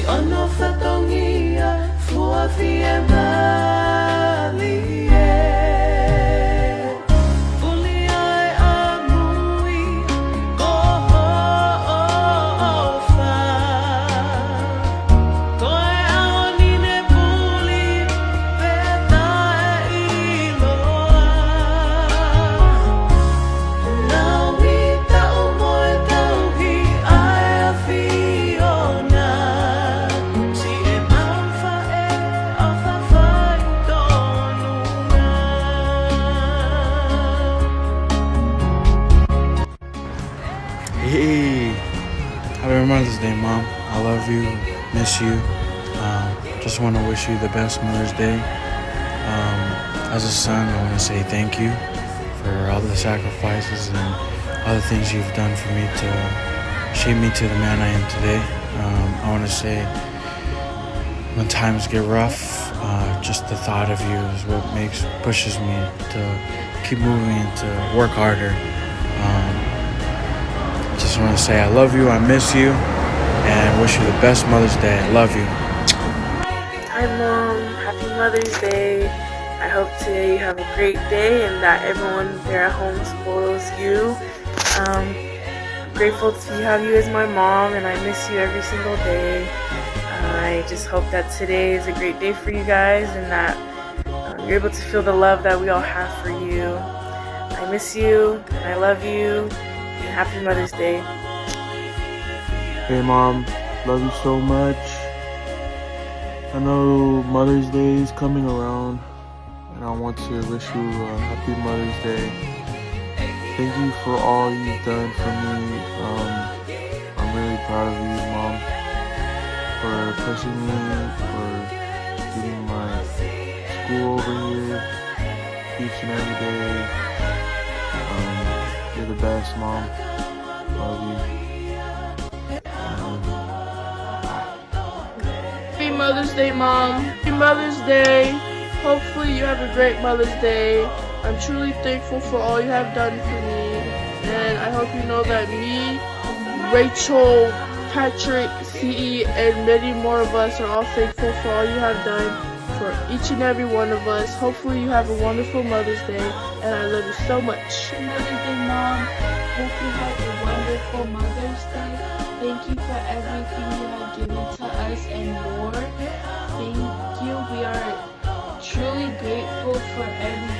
ono fatongia fua fie mali Fuli ai amui ko ho'ofa Koe aoni ne puli peta e iloa Nau i tau moe tau hi ai a fiona Si e mawha e awha whai tonunga Hey, happy Mother's Day, Mom. I love you, miss you. Just want to wish you the best Mother's Day. As a son, I want to say thank you for all the sacrifices and all the things you've done for me to shape me to the man I am today. I want to say when times get rough, just the thought of you is what pushes me to keep moving and to work harder. Just want to say I love you, I miss you, and wish you the best Mother's Day. I love you. Hi Mom, happy Mother's Day. I hope today you have a great day and that everyone there at home spoils you. I'm grateful to have you as my mom and I miss you every single day. I just hope that today is a great day for you guys and that you're able to feel the love that we all have for you. I miss you and I love you and happy Mother's Day. Hey Mom, love you so much. I know Mother's Day is coming around and I want to wish you a happy Mother's Day. Thank you for all you've done for me. I'm really proud of you, Mom, for pushing me, for getting my school over here each and every day. You're the best, Mom. Love you. Happy Mother's Day, Mom. Happy Mother's Day. Hopefully you have a great Mother's Day. I'm truly thankful for all you have done for me. And I hope you know that me, Rachel, Patrick, CE, and many more of us are all thankful for all you have done for each and every one of us. Hopefully you have a wonderful Mother's Day. And I love you so much. Happy Mother's Day, Mom. Hope you have a wonderful Mother's Day. Thank you for everything you have given to us and more. Thank you. We are truly grateful for every